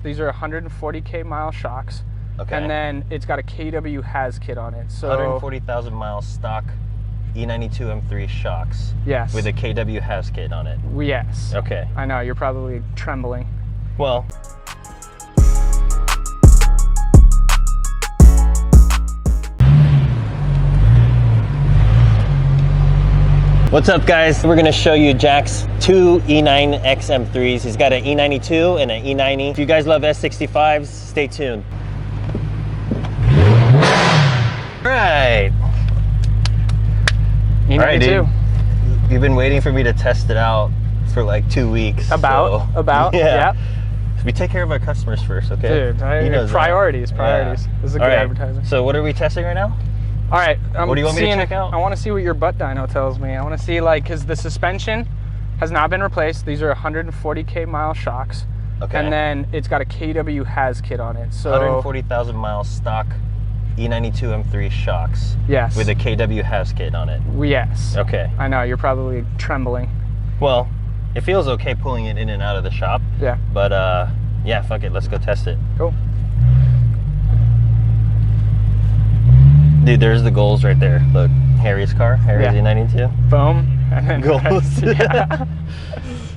These are 140K mile shocks. Okay. And then it's got a KW has kit on it. So 140,000 mile stock E92 M3 shocks. Yes. With a KW has kit on it. Yes. Okay. I know, you're probably trembling. Well, what's up, guys? We're gonna show you Jack's two E9x M3s. He's got an E92 and an E90. If you guys love S65s, stay tuned. All right. E92. All right, dude. You've been waiting for me to test it out for like 2 weeks. About, yeah. Yep. We take care of our customers first, okay? Dude, priorities. Yeah. This is a good advertising. So what are we testing right now? All right. What do you want me to check out? I want to see what your butt dyno tells me. I want to see, like, because the suspension has not been replaced. These are 140K mile shocks. Okay. And then it's got a KW has kit on it. So 140,000 mile stock E92 M3 shocks. Yes. With a KW has kit on it. Yes. Okay. I know, you're probably trembling. Well, it feels okay pulling it in and out of the shop. Yeah. But yeah, fuck it, let's go test it. Cool. Dude, there's the goals right there. Look, Harry's car, Harry's E92. Boom. And then goals. Yeah.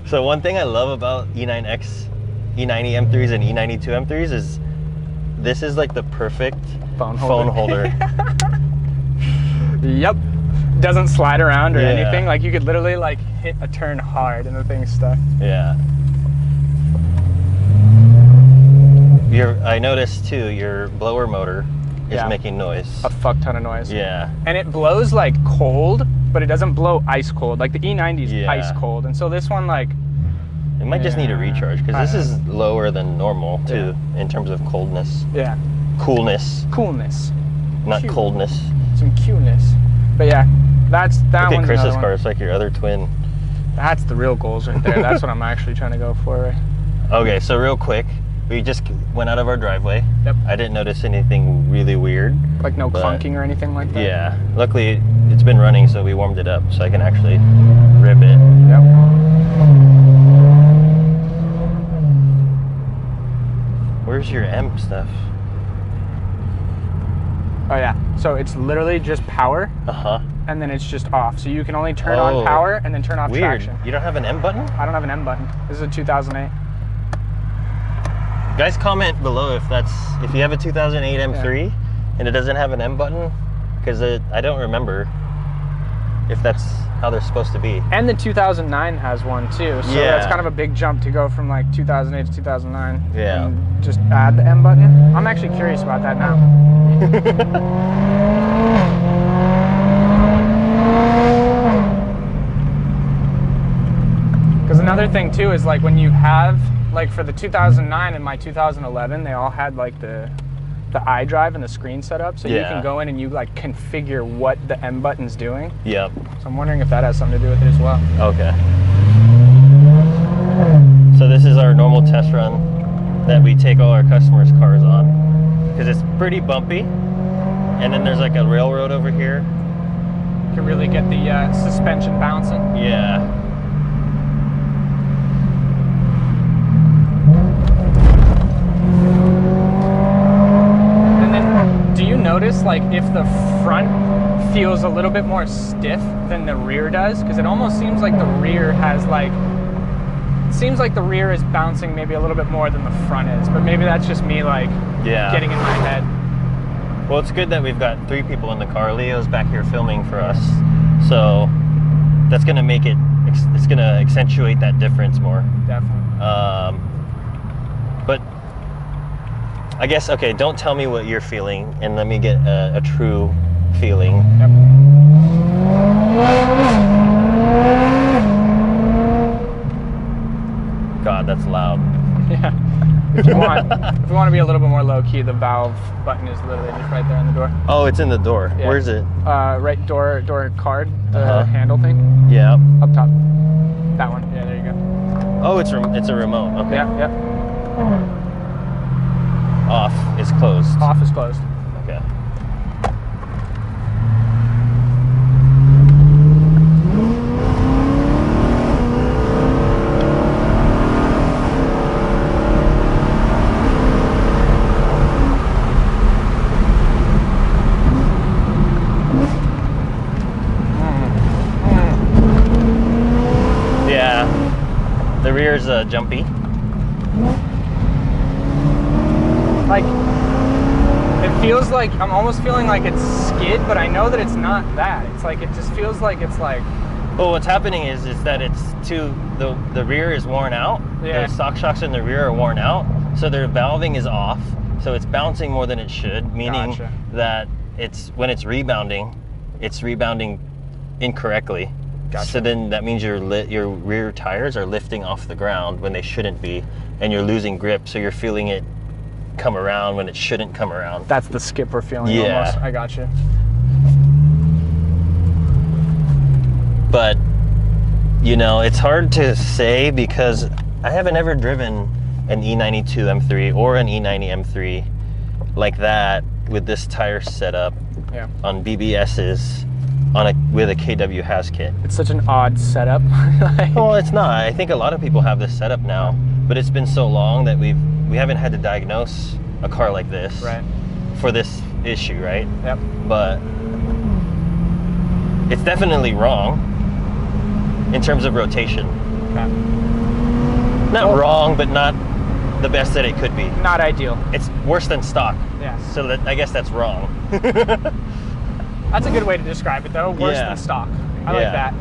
So one thing I love about E9X, E90 M3s and E92 M3s is this is like the perfect phone holder. Yep. Doesn't slide around or Yeah. anything. Like, you could literally like hit a turn hard and the thing's stuck. Yeah. I noticed too, your blower motor is making noise. A fuck ton of noise. Yeah. And it blows like cold, but it doesn't blow ice cold. Like the E90 is ice cold. And so this one, like, it might just need a recharge because this is lower than normal too in terms of coldness. Yeah. Coolness. Coolness. Not Cute. coldness. Some cuteness. But yeah, that Look one's at Chris's another car. one. It's like your other twin. That's the real goals right there. That's what I'm actually trying to go for. Okay, so real quick, we just went out of our driveway. Yep. I didn't notice anything really weird. Like no clunking or anything like that? Yeah. Luckily, it's been running, so we warmed it up, so I can actually rip it. Yep. Where's your M stuff? Oh yeah. So it's literally just power. Uh-huh. And then it's just off. So you can only turn on power and then turn off traction. You don't have an M button? I don't have an M button. This is a 2008. Guys, comment below if you have a 2008 M3 and it doesn't have an M button, because I don't remember if that's how they're supposed to be. And the 2009 has one too, so that's kind of a big jump to go from like 2008 to 2009. Yeah. And just add the M button. I'm actually curious about that now. Because another thing too is, like, when you have, like, for the 2009 and my 2011, they all had like the iDrive and the screen set up, so you can go in and you like configure what the M button's doing. Yep. So I'm wondering if that has something to do with it as well. Okay. So this is our normal test run that we take all our customers' cars on, because it's pretty bumpy, and then there's like a railroad over here. You can really get the suspension bouncing. Yeah. Do you notice, like, if the front feels a little bit more stiff than the rear does? Because it almost seems like the rear has, like, the rear is bouncing maybe a little bit more than the front is, but maybe that's just me, like, getting in my head. Well, it's good that we've got 3 people in the car. Leo's back here filming for us, so that's gonna make it, it's gonna accentuate that difference more. Definitely. But I guess, okay, don't tell me what you're feeling, and let me get a true feeling. Yep. God, that's loud. Yeah. If you want to be a little bit more low key, the valve button is literally just right there on the door. Oh, it's in the door. Yeah. Where's it? Right door card, the handle thing. Yeah. Up top. That one. Yeah, there you go. Oh, it's a remote. Okay. Yeah, yeah. Off is closed. Off is closed. Okay. jumpy. Like, it feels like, I'm almost feeling like it's skid, but I know that it's not that. It's like, it just feels like it's like... Well, what's happening is that it's the rear is worn out. Yeah. The shock shocks in the rear are worn out. So their valving is off. So it's bouncing more than it should, meaning Gotcha. that when it's rebounding incorrectly. Gotcha. So then that means your rear tires are lifting off the ground when they shouldn't be, and you're losing grip. So you're feeling it come around when it shouldn't come around. That's the skipper feeling. Yeah. Almost. I got you. But, you know, it's hard to say because I haven't ever driven an E92 M3 or an E90 M3 like that with this tire setup on BBSs with a KW has kit. It's such an odd setup. Well, it's not. I think a lot of people have this setup now, but it's been so long that we haven't had to diagnose a car like this for this issue, right? Yep. But it's definitely wrong in terms of rotation. Okay. Not wrong, but not the best that it could be. Not ideal. It's worse than stock. Yeah. So that, I guess that's wrong. That's a good way to describe it, though. Worse than stock. I like that.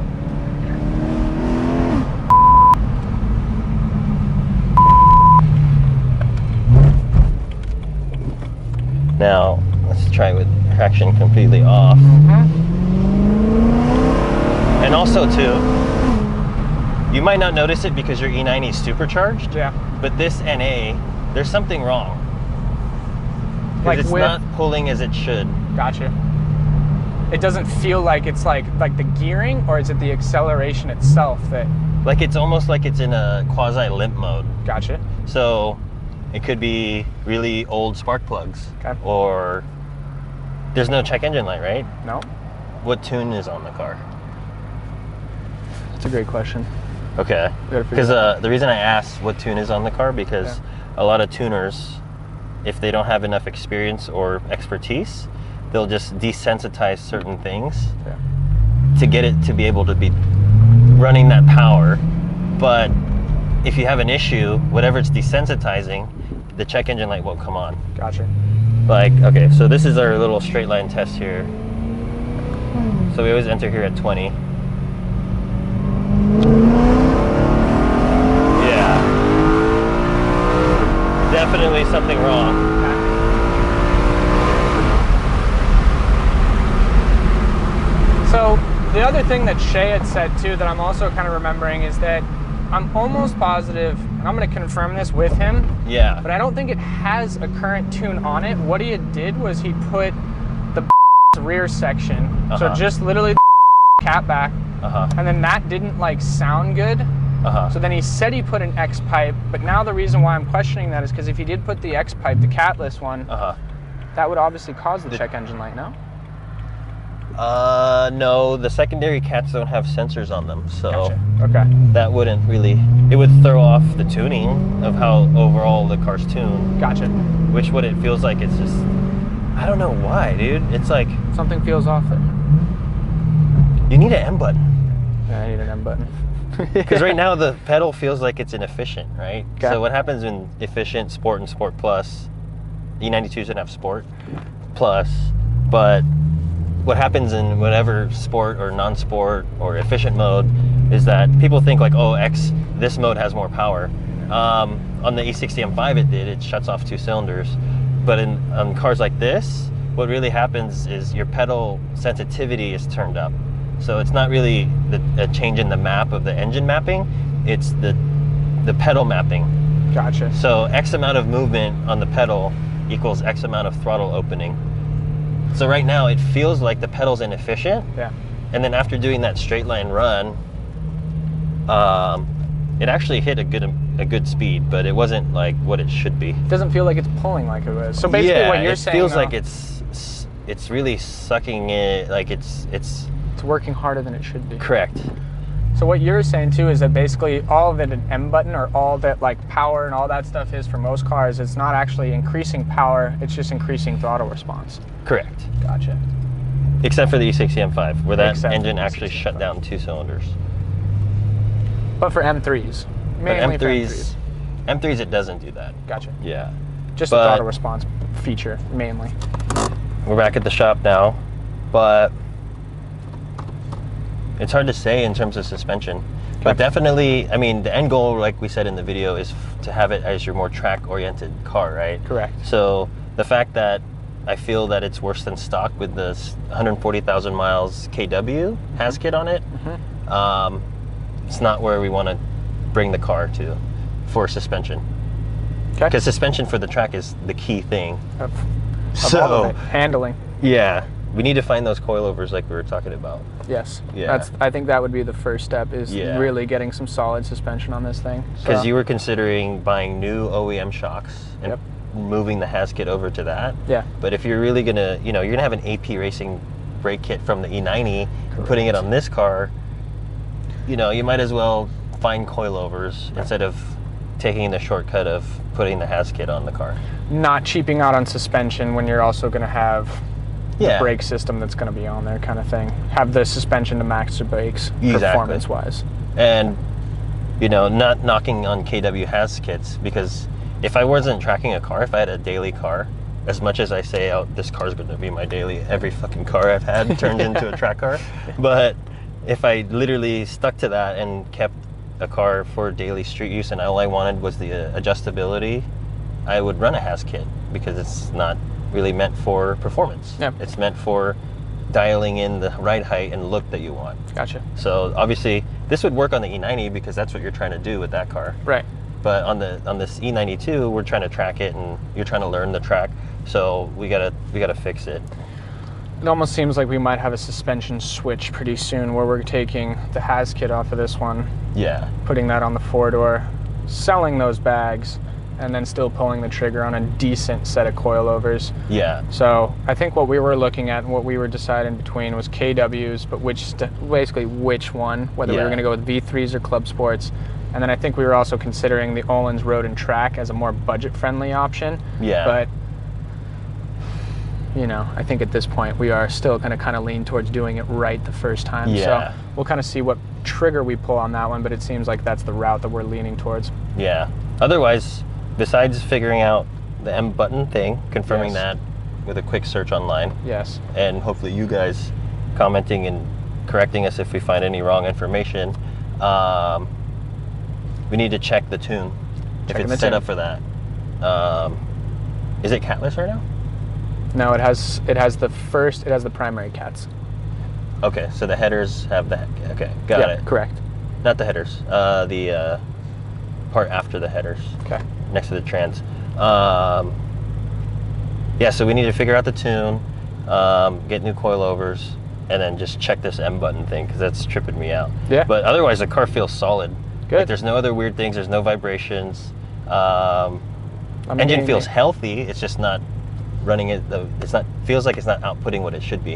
Now, let's try with traction completely off. And also, too, you might not notice it because your E90 is supercharged. Yeah. But this NA, there's something wrong. Like it's not pulling as it should. Gotcha. It doesn't feel like it's like the gearing, or is it the acceleration itself that... Like it's almost like it's in a quasi-limp mode. Gotcha. So it could be really old spark plugs. Okay. Or there's no check engine light, right? No. What tune is on the car? That's a great question. Okay. Because the reason I asked what tune is on the car, because a lot of tuners, if they don't have enough experience or expertise, they'll just desensitize certain things to get it to be able to be running that power. But if you have an issue, whatever it's desensitizing, the check engine light won't come on. Gotcha. Like, okay, so this is our little straight line test here. So we always enter here at 20. Yeah. Definitely something wrong. So the other thing that Shay had said too that I'm also kind of remembering is that I'm almost positive, and I'm going to confirm this with him, but I don't think it has a current tune on it. What he did was he put the rear section, so just literally the cap back, and then that didn't like sound good. So then he said he put an X pipe, but now the reason why I'm questioning that is because if he did put the X pipe, the catless one, that would obviously cause the check engine light, no? No, the secondary cats don't have sensors on them, so that wouldn't really, it would throw off the tuning of how overall the car's tuned. Gotcha. Which what it feels like, it's just, I don't know why, dude. It's like something feels off there. You need an M button. Yeah, I need an M button. Because right now the pedal feels like it's inefficient, right? So what happens in efficient, sport, and sport plus, E92s didn't have sport plus, but what happens in whatever sport or non-sport or efficient mode is that people think like, oh, this mode has more power. On the E90 M3 it did, it shuts off 2 cylinders. But on cars like this, what really happens is your pedal sensitivity is turned up. So it's not really a change in the map of the engine mapping, it's the pedal mapping. Gotcha. So X amount of movement on the pedal equals X amount of throttle opening. So right now it feels like the pedal's inefficient. Yeah. And then after doing that straight line run, it actually hit a good speed, but it wasn't like what it should be. It doesn't feel like it's pulling like it was. So basically what you're saying, it feels like it's really sucking it, like it's working harder than it should be. Correct. So what you're saying too is that basically all of it an M button, or all that like power and all that stuff is for most cars, it's not actually increasing power, it's just increasing throttle response. Correct. Gotcha. Except for the E90 M3, where that engine actually shut down 2 cylinders. But for M3s? Mainly but M3s, it doesn't do that. Gotcha. Yeah. Just the throttle response feature, mainly. We're back at the shop now, but it's hard to say in terms of suspension. Okay. But definitely, I mean, the end goal, like we said in the video, is to have it as your more track-oriented car, right? Correct. So the fact that I feel that it's worse than stock with the 140,000 miles KW has kit on it, it's not where we want to bring the car to for suspension. Okay. Because suspension for the track is the key thing. So all of it. Handling. Yeah, we need to find those coilovers like we were talking about. Yes. Yeah. I think that would be the first step, is really getting some solid suspension on this thing. Because you were considering buying new OEM shocks and moving the has kit over to that. Yeah. But if you're really gonna, you're gonna have an AP Racing brake kit from the E90, and putting it on this car, you might as well find coilovers instead of taking the shortcut of putting the has kit on the car. Not cheaping out on suspension when you're also going to have the brake system that's going to be on there, kind of thing. Have the suspension to max the brakes performance-wise. And, not knocking on KW has kits, because if I wasn't tracking a car, if I had a daily car, as much as I say, oh, this car's going to be my daily, every fucking car I've had turned into a track car. But if I literally stuck to that and kept a car for daily street use and all I wanted was the adjustability, I would run a has kit, because it's not really meant for performance. Yep. It's meant for dialing in the ride height and look that you want. Gotcha. So obviously this would work on the E90 because that's what you're trying to do with that car. Right. But on this E92, we're trying to track it, and you're trying to learn the track. So we gotta fix it. It almost seems like we might have a suspension switch pretty soon, where we're taking the has kit off of this one. Yeah. Putting that on the 4-door, selling those bags, and then still pulling the trigger on a decent set of coilovers. Yeah. So I think what we were looking at and what we were deciding between was KWs, but basically which one, whether we were going to go with V3s or Club Sports. And then I think we were also considering the Öhlins Road and Track as a more budget-friendly option. Yeah. But I think at this point we are still going to kind of lean towards doing it right the first time. Yeah. So we'll kind of see what trigger we pull on that one, but it seems like that's the route that we're leaning towards. Yeah. Otherwise, besides figuring out the M button thing, confirming that with a quick search online. Yes. And hopefully you guys commenting and correcting us if we find any wrong information. We need to check the tune, if it's set up for that. Is it catless right now? No, it has the primary cats. Okay, so the headers have that. Okay, got it. Correct. Not the headers. The part after the headers. Okay. Next to the trans. Yeah, so we need to figure out the tune, get new coilovers, and then just check this M button thing, because that's tripping me out. Yeah. But otherwise, the car feels solid. Good. Like, there's no other weird things. There's no vibrations. Engine feels healthy. It's just not running it. Feels like it's not outputting what it should be.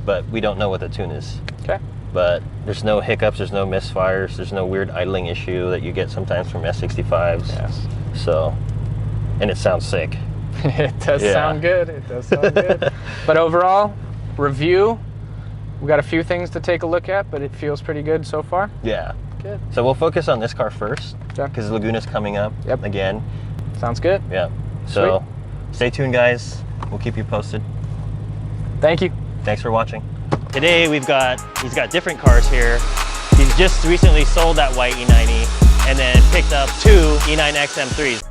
But we don't know what the tune is. Okay. But there's no hiccups. There's no misfires. There's no weird idling issue that you get sometimes from S65s. Yes. So, and it sounds sick. It does sound good. It does sound good. But overall, review. We got a few things to take a look at, but it feels pretty good so far. Yeah. Good. So we'll focus on this car first, because Laguna's coming up again. Sounds good. Yeah. So stay tuned, guys. We'll keep you posted. Thank you. Thanks for watching. Today he's got different cars here. He's just recently sold that white E90 and then picked up 2 E9x M3s.